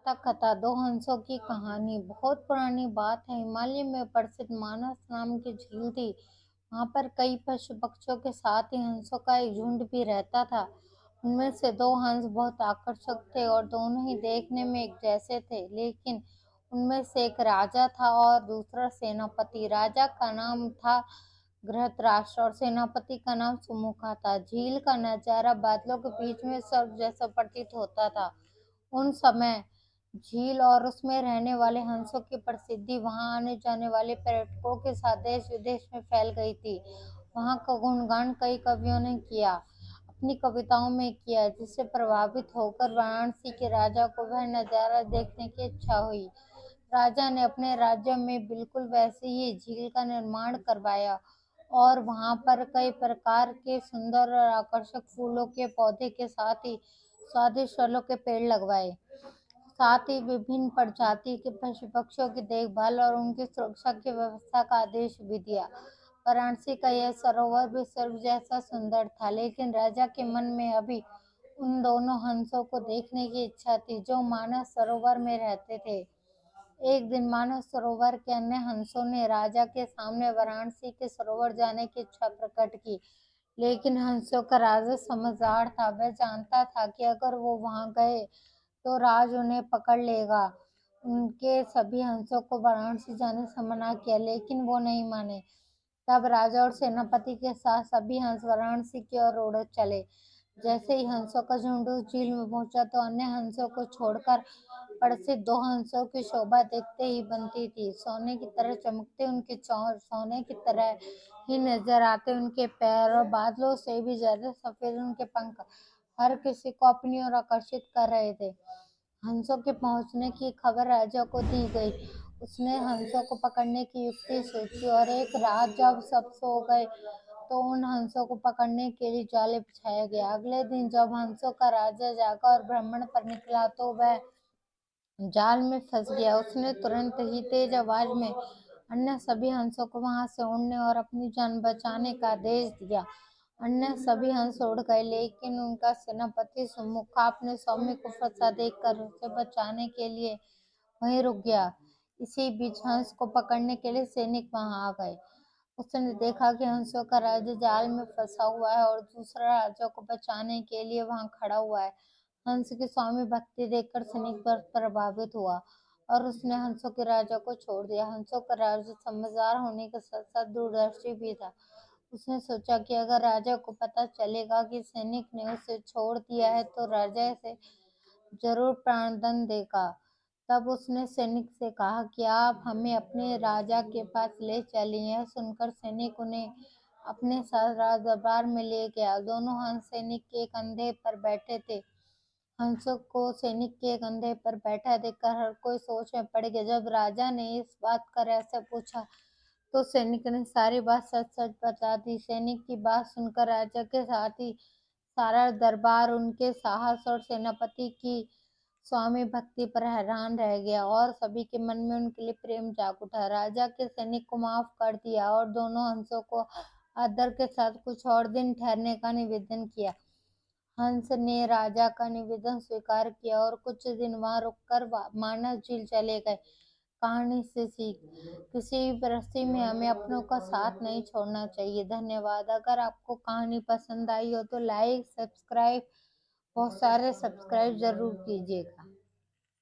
सार्थक कथा। दो हंसों की कहानी। बहुत पुरानी बात है। हिमालय में प्रसिद्ध मानस नाम की झील थी। वहां पर कई पशु पक्षियों के साथ ही हंसों का एक झुंड भी रहता था। उनमें से दो हंस बहुत आकर्षक थे और दोनों ही देखने में एक जैसे थे। लेकिन उनमें से एक राजा था और दूसरा सेनापति। राजा का नाम था धृतराष्ट्र और सेनापति का नाम सुमुखा था। झील का नजारा बादलों के बीच में स्वर्ग जैसा प्रतीत होता था। उन समय झील और उसमें रहने वाले हंसों की प्रसिद्धि वहां आने जाने वाले पर्यटकों के साथ देश विदेश में फैल गई थी। वहां का गुणगान कई कवियों ने किया, अपनी कविताओं में किया, जिससे प्रभावित होकर वाराणसी के राजा को वह नजारा देखने की इच्छा हुई। राजा ने अपने राज्य में बिल्कुल वैसे ही झील का निर्माण करवाया और वहां पर कई प्रकार के सुंदर और आकर्षक फूलों के पौधे के साथ ही स्वादिष्ट फलों के पेड़ लगवाए। साथ ही विभिन्न प्रजाति के पशु पक्षियों की देखभाल और उनकी सुरक्षा की व्यवस्था का आदेश भी दिया। वाराणसी का यह सरोवर भी स्वर्ग जैसा सुंदर था, लेकिन राजा के मन में अभी उन दोनों हंसों को देखने की इच्छा थी जो मानस सरोवर में रहते थे। एक दिन मानस सरोवर के अन्य हंसों ने राजा के सामने वाराणसी के सरोवर जाने की इच्छा प्रकट की। लेकिन हंसों का राजा समझदार था। वह जानता था कि अगर वो वहां गए तो राज उन्हें पकड़ लेगा। उनके सभी हंसों को वाराणसी जाने से मना किया, लेकिन वो नहीं माने। तब राजा और सेनापति के साथ सभी हंस वाराणसी की ओर उड़ चले। जैसे ही हंसों का झुंड उस झील में पहुंचा तो अन्य हंसों को छोड़कर प्रसिद्ध दो हंसों की शोभा देखते ही बनती थी। सोने की तरह चमकते उनके चौर, सोने की तरह ही नजर आते उनके पैर और बादलों से भी ज्यादा सफेद उनके पंख हर किसी को अपनी ओर आकर्षित कर रहे थे। हंसों के पहुंचने की खबर राजा को दी गई। उसने हंसों को पकड़ने की युक्ति सोची और एक रात जब सब सो गए तो उन हंसों को पकड़ने के लिए जाले बिछाया गया। अगले दिन जब हंसों का राजा जागा और भ्रमण पर निकला तो वह जाल में फंस गया। उसने तुरंत ही तेज आवाज में अन्य सभी हंसों को वहां से उड़ने और अपनी जान बचाने का आदेश दिया। अन्य सभी हंस उड़ गए, लेकिन उनका सेनापति सुमुखा अपने स्वामी को फंसा देखकर उसे बचाने के लिए वहीं रुक गया। इसी बीच हंस को पकड़ने के लिए सैनिक वहां आ गए। उसने देखा कि हंसों का राजा जाल में फंसा हुआ है और दूसरा राजा को बचाने के लिए वहां खड़ा हुआ है। हंस की स्वामी भक्ति देखकर सैनिक पर प्रभावित हुआ और उसने हंसों के राजा को छोड़ दिया। हंसों का राजा समझदार होने के साथ साथ दूरदर्शी भी था। उसने सोचा कि अगर राजा को पता चलेगा कि सैनिक ने उसे छोड़ दिया है तो राजा इसे जरूर प्राणदंड देगा। तब उसने सैनिक से कहा कि आप हमें अपने राजा के पास ले चलें। यह सुनकर सैनिक उन्हें अपने साथ राज दरबार में ले गया। दोनों हंस सैनिक के कंधे पर बैठे थे। हंसों को सैनिक के कंधे पर बैठा देखकर हर कोई सोच में पड़ गया। जब राजा ने इस बात का रहस्य पूछा तो सैनिक ने सारी बात सच सच बता दी। सैनिक की बात सुनकर राजा के साथ ही सारा दरबार उनके साहस और सेनापति की स्वामी भक्ति पर हैरान रह गया और सभी के मन में उनके लिए प्रेम जाग उठा। राजा के सैनिक को माफ कर दिया और दोनों हंसों को आदर के साथ कुछ और दिन ठहरने का निवेदन किया। हंस ने राजा का निवेदन स्वीकार किया और कुछ दिन वहां रुककर मानस झील चले गए। कहानी से सीख। किसी भी परिस्थिति में हमें अपनों का साथ नहीं छोड़ना चाहिए। धन्यवाद। अगर आपको कहानी पसंद आई हो तो लाइक सब्सक्राइब बहुत सारे सब्सक्राइब जरूर कीजिएगा।